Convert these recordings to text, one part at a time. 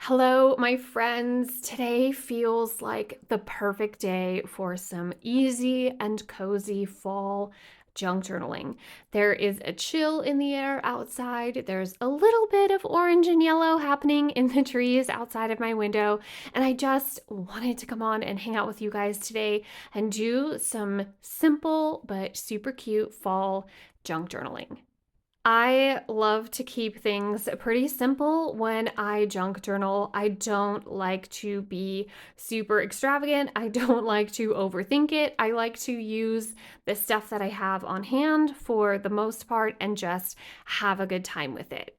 Hello, my friends. Today feels like the perfect day for some easy and cozy fall junk journaling. There is a chill in the air outside. There's a little bit of orange and yellow happening in the trees outside of my window. And I just wanted to come on and hang out with you guys today and do some simple but super cute fall junk journaling. I love to keep things pretty simple when I junk journal. I don't like to be super extravagant. I don't like to overthink it. I like to use the stuff that I have on hand for the most part and just have a good time with it.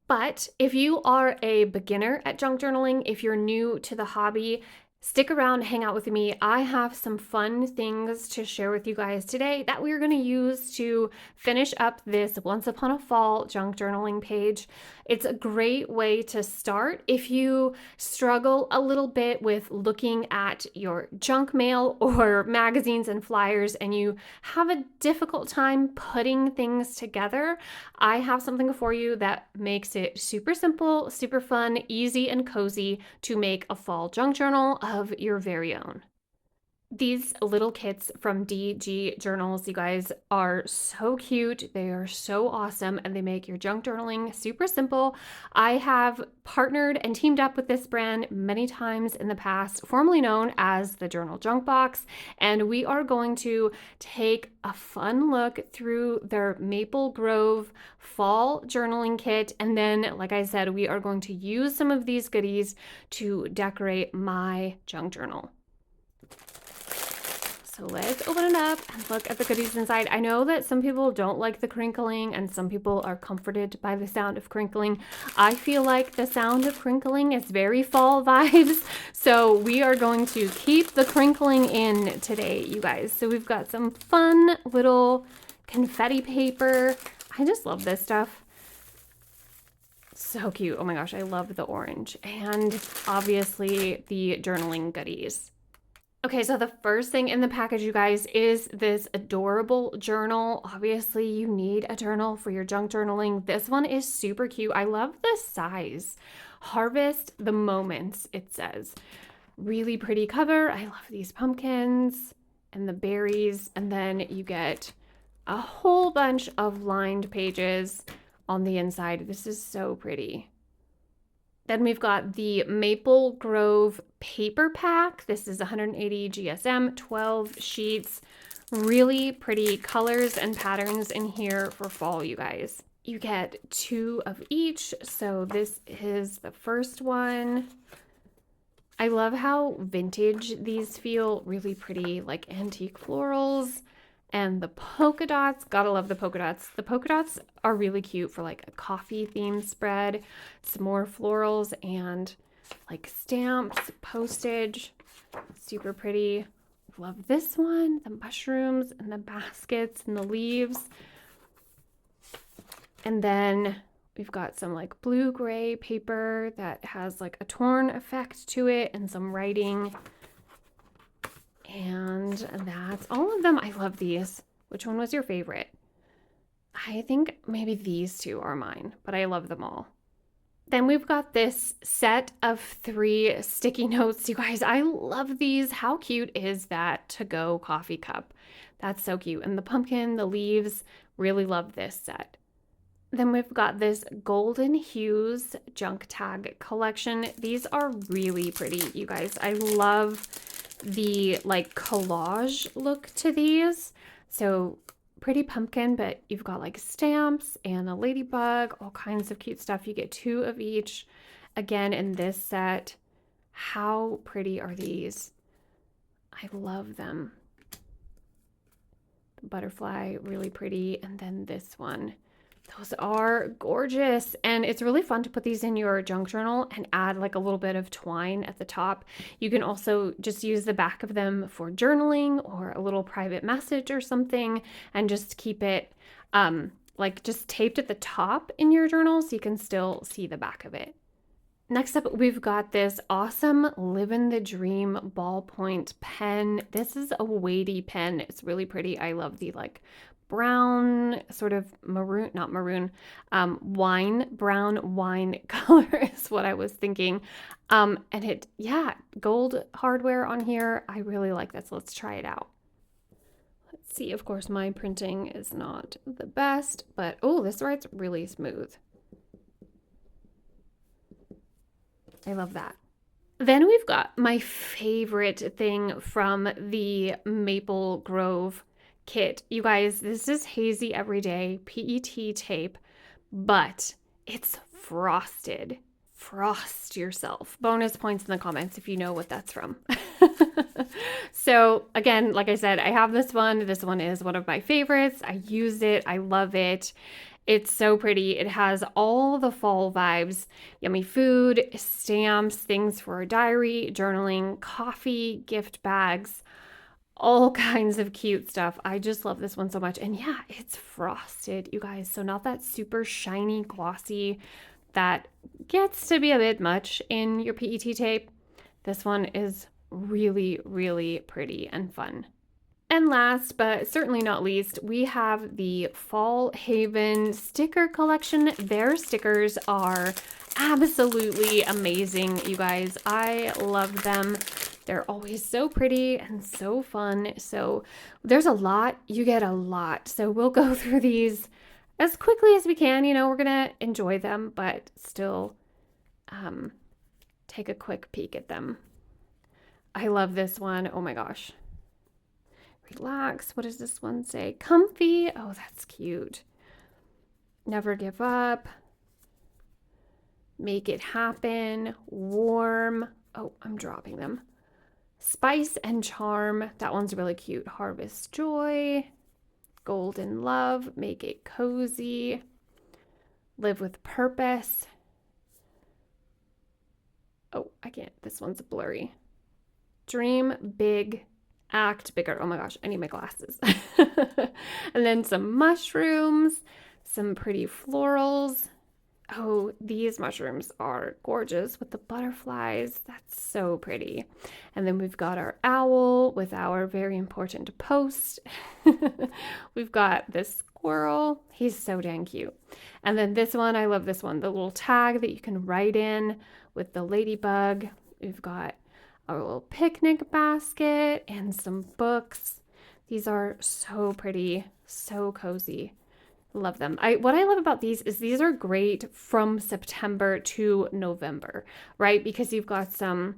But if you are a beginner at junk journaling, if you're new to the hobby, stick around, hang out with me. I have some fun things to share with you guys today that we're going to use to finish up this Once Upon a Fall junk journaling page. It's a great way to start if you struggle a little bit with looking at your junk mail or magazines and flyers and you have a difficult time putting things together. I have something for you that makes it super simple, super fun, easy, and cozy to make a fall junk journal of your very own. These little kits from DG Journals, you guys, are so cute. They are so awesome and they make your junk journaling super simple. I have partnered and teamed up with this brand many times in the past, formerly known as the Journal Junk Box, and we are going to take a fun look through their Maple Grove fall journaling kit. And then, like I said, we are going to use some of these goodies to decorate my junk journal. So let's open it up and look at the goodies inside. I know that some people don't like the crinkling and some people are comforted by the sound of crinkling. I feel like the sound of crinkling is very fall vibes. So we are going to keep the crinkling in today, you guys. So we've got some fun little confetti paper. I just love this stuff. So cute. Oh my gosh, I love the orange. And obviously the journaling goodies. Okay, so the first thing in the package, you guys, is this adorable journal. Obviously, you need a journal for your junk journaling. This one is super cute. I love the size. Harvest the moments, it says. Really pretty cover. I love these pumpkins and the berries. And then you get a whole bunch of lined pages on the inside. This is so pretty. Then we've got the Maple Grove paper pack. This is 180 GSM, 12 sheets. Really pretty colors and patterns in here for fall, you guys. You get 2 of each. So this is the first one. I love how vintage these feel. Really pretty, like antique florals. And the polka dots, gotta love the polka dots. The polka dots are really cute for like a coffee themed spread, some more florals and like stamps, postage, super pretty. Love this one, the mushrooms and the baskets and the leaves. And then we've got some like blue-gray paper that has like a torn effect to it and some writing. And that's all of them. I love these. Which one was your favorite? I think maybe these 2 are mine, but I love them all. Then we've got this set of 3 sticky notes. You guys, I love these. How cute is that to-go coffee cup? That's so cute. And the pumpkin, the leaves, really love this set. Then we've got this Golden Hues junk tag collection. These are really pretty, you guys. I love the like collage look to these. So pretty pumpkin, but you've got like stamps and a ladybug, all kinds of cute stuff. You get 2 of each again in this set. How pretty are these? I love them. The butterfly, really pretty. And then this one. Those are gorgeous. And it's really fun to put these in your junk journal and add like a little bit of twine at the top. You can also just use the back of them for journaling or a little private message or something and just keep it like just taped at the top in your journal so you can still see the back of it. Next up, we've got this awesome Livin' the Dream ballpoint pen. This is a weighty pen. It's really pretty. I love the like brown, sort of maroon, not maroon, brown wine color is what I was thinking. And yeah, gold hardware on here. I really like this. Let's try it out. Let's see. Of course, my printing is not the best, but oh, this writes really smooth. I love that. Then we've got my favorite thing from the Maple Grove kit. You guys, this is Hazy Everyday PET tape, but it's frosted. Frost yourself. Bonus points in the comments if you know what that's from. So again, like I said, I have this one. This one is one of my favorites. I use it. I love it. It's so pretty. It has all the fall vibes, yummy food, stamps, things for a diary, journaling, coffee, gift bags, all kinds of cute stuff. I just love this one so much. And yeah, it's frosted, you guys. So not that super shiny, glossy that gets to be a bit much in your PET tape. This one is really, really pretty and fun. And last, but certainly not least, we have the Fall Haven sticker collection. Their stickers are absolutely amazing, you guys. I love them. They're always so pretty and so fun. So there's a lot. You get a lot. So we'll go through these as quickly as we can. You know, we're going to enjoy them, but still take a quick peek at them. I love this one. Oh my gosh. Relax. What does this one say? Comfy. Oh, that's cute. Never give up. Make it happen. Warm. Oh, I'm dropping them. Spice and charm. That one's really cute. Harvest joy. Golden love. Make it cozy. Live with purpose. Oh, I can't. This one's blurry. Dream big. Act bigger. Oh my gosh, I need my glasses. And then some mushrooms, some pretty florals. Oh, these mushrooms are gorgeous with the butterflies. That's so pretty. And then we've got our owl with our very important post. We've got this squirrel. He's so dang cute. And then this one, I love this one, the little tag that you can write in with the ladybug. We've got our little picnic basket and some books. These are so pretty, so cozy. Love them. What I love about these is these are great from September to November, right? Because you've got some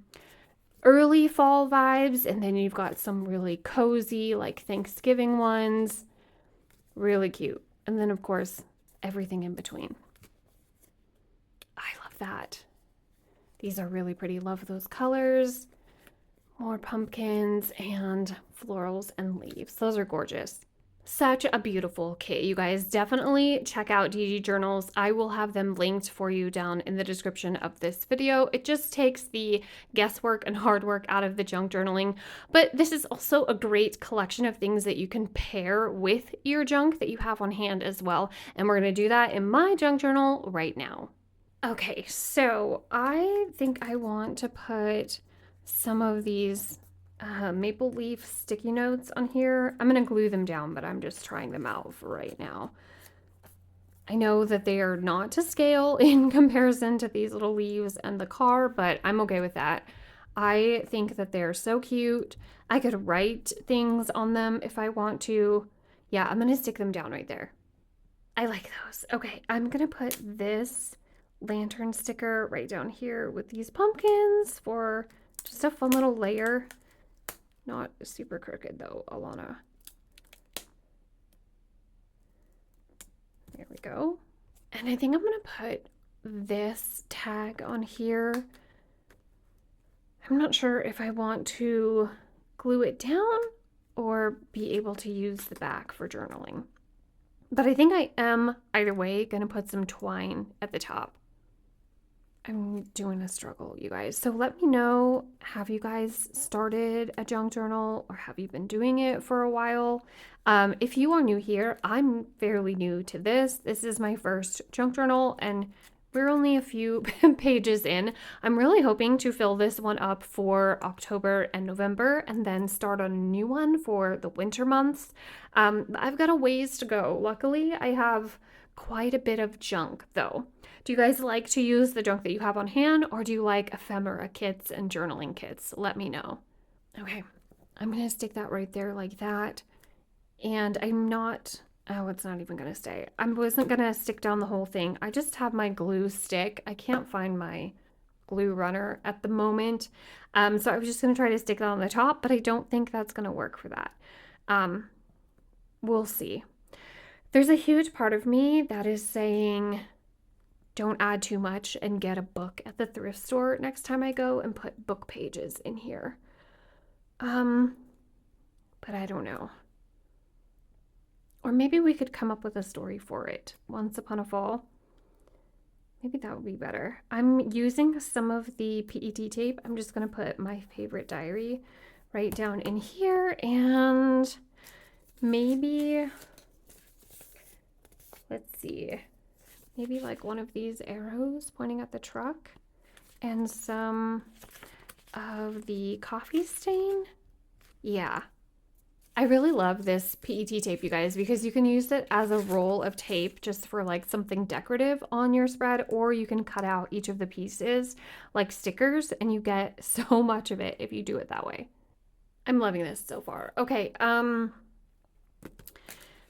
early fall vibes and then you've got some really cozy, like Thanksgiving ones. Really cute. And then, of course, everything in between. I love that. These are really pretty. Love those colors. More pumpkins and florals and leaves. Those are gorgeous. Such a beautiful kit. You guys definitely check out DG Journals. I will have them linked for you down in the description of this video. It just takes the guesswork and hard work out of the junk journaling. But this is also a great collection of things that you can pair with your junk that you have on hand as well. And we're going to do that in my junk journal right now. Okay, so I think I want to put some of these maple leaf sticky notes on here. I'm going to glue them down, but I'm just trying them out for right now. I know that they are not to scale in comparison to these little leaves and the car, but I'm okay with that. I think that they're so cute. I could write things on them if I want to. Yeah, I'm going to stick them down right there. I like those. Okay, I'm going to put this lantern sticker right down here with these pumpkins for just a fun little layer. Not super crooked though, Alana. There we go. And I think I'm going to put this tag on here. I'm not sure if I want to glue it down or be able to use the back for journaling. But I think I am, either way, going to put some twine at the top. I'm doing a struggle, you guys. So let me know, have you guys started a junk journal or have you been doing it for a while? If you are new here, I'm fairly new to this. This is my first junk journal and We're only a few pages in. I'm really hoping to fill this one up for October and November and then start on a new one for the winter months. I've got a ways to go. Luckily, I have quite a bit of junk though. Do you guys like to use the junk that you have on hand, or do you like ephemera kits and journaling kits? Let me know. Okay, I'm going to stick that right there like that. And I'm not, oh, it's not even going to stay. I wasn't going to stick down the whole thing. I just have my glue stick. I can't find my glue runner at the moment. So I was just going to try to stick that on the top, but I don't think that's going to work for that. We'll see. There's a huge part of me that is saying, don't add too much and get a book at the thrift store next time I go and put book pages in here. But I don't know. Or maybe we could come up with a story for it. Once Upon a Fall. Maybe that would be better. I'm using some of the PET tape. I'm just going to put my favorite diary right down in here. And maybe, let's see, maybe like one of these arrows pointing at the truck. And some of the coffee stain. Yeah. I really love this PET tape, you guys, because you can use it as a roll of tape just for like something decorative on your spread, or you can cut out each of the pieces like stickers and you get so much of it if you do it that way. I'm loving this so far. Okay,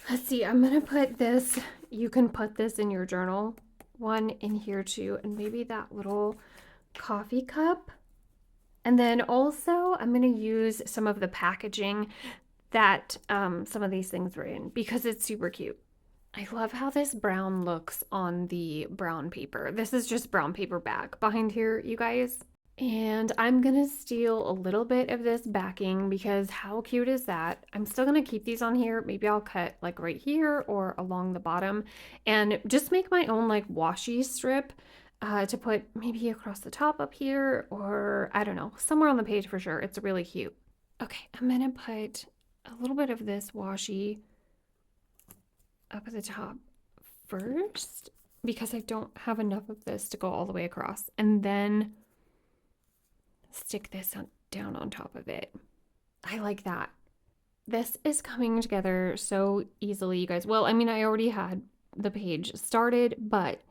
let's see, I'm gonna put this, you can put this in your journal one in here too, and maybe that little coffee cup. And then also I'm gonna use some of the packaging that some of these things were in because it's super cute. I love how this brown looks on the brown paper. This is just brown paper back behind here, you guys. And I'm gonna steal a little bit of this backing because how cute is that? I'm still gonna keep these on here. Maybe I'll cut like right here or along the bottom and just make my own like washi strip to put maybe across the top up here, or I don't know, somewhere on the page for sure. It's really cute. Okay, I'm gonna put a little bit of this washi up at the top first because I don't have enough of this to go all the way across, and then stick this down on top of it. I like that. This is coming together so easily, you guys. Well, I mean, I already had the page started, but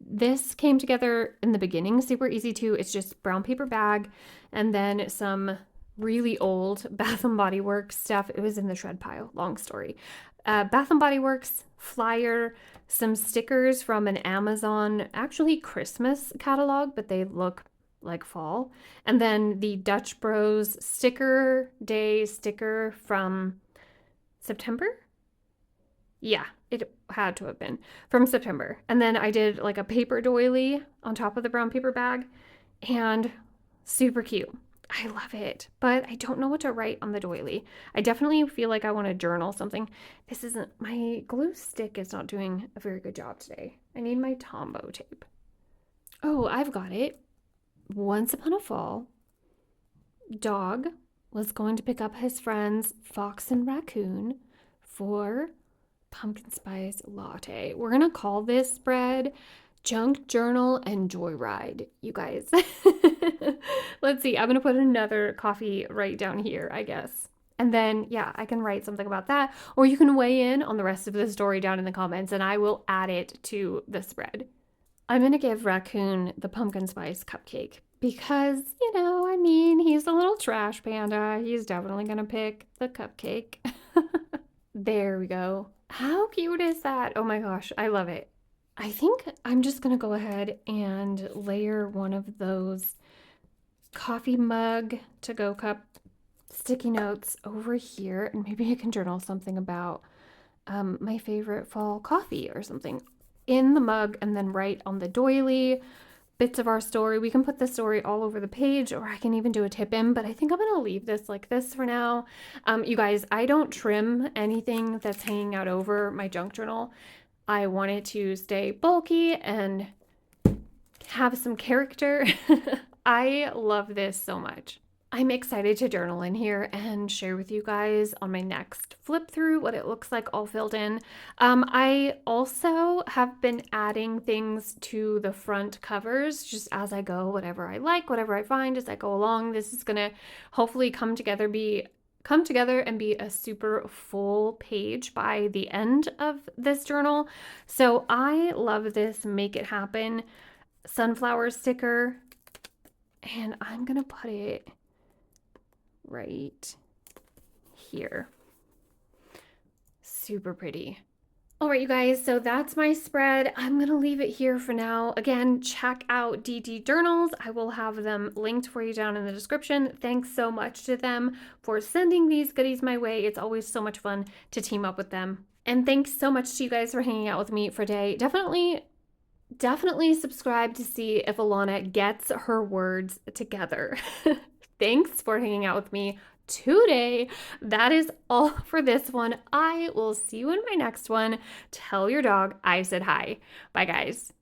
this came together in the beginning super easy too. It's just brown paper bag and then some really old Bath & Body Works stuff. It was in the shred pile, long story. Bath & Body Works flyer, some stickers from an Amazon, actually Christmas catalog, but they look like fall. And then the Dutch Bros sticker day sticker from September. Yeah, it had to have been from September. And then I did like a paper doily on top of the brown paper bag, and super cute. I love it, but I don't know what to write on the doily. I definitely feel like I want to journal something. This isn't, my glue stick is not doing a very good job today. I need my Tombow tape. Oh, I've got it. Once upon a fall, Dog was going to pick up his friends Fox and Raccoon for pumpkin spice latte. We're gonna call this spread Junk Journal and Joyride, you guys. Let's see, I'm gonna put another coffee right down here, I guess. And then, yeah, I can write something about that. Or you can weigh in on the rest of the story down in the comments and I will add it to the spread. I'm gonna give Raccoon the pumpkin spice cupcake because, you know, I mean, he's a little trash panda. He's definitely gonna pick the cupcake. There we go. How cute is that? Oh my gosh, I love it. I think I'm just gonna go ahead and layer one of those coffee mug to-go cup sticky notes over here, and maybe I can journal something about my favorite fall coffee or something in the mug, and then write on the doily bits of our story. We can put the story all over the page, or I can even do a tip in, but I think I'm gonna leave this like this for now. You guys, I don't trim anything that's hanging out over my junk journal. I want it to stay bulky and have some character. I love this so much. I'm excited to journal in here and share with you guys on my next flip through what it looks like all filled in. I also have been adding things to the front covers just as I go, whatever I like, whatever I find as I go along. This is gonna hopefully come together and be a super full page by the end of this journal. So I love this Make It Happen sunflower sticker, and I'm gonna put it right here. Super pretty. All right, you guys, so that's my spread. I'm going to leave it here for now. Again, check out DD Journals. I will have them linked for you down in the description. Thanks so much to them for sending these goodies my way. It's always so much fun to team up with them. And thanks so much to you guys for hanging out with me for today. Definitely subscribe to see if Alana gets her words together. Thanks for hanging out with me today. That is all for this one. I will see you in my next one. Tell your dog I said hi. Bye, guys.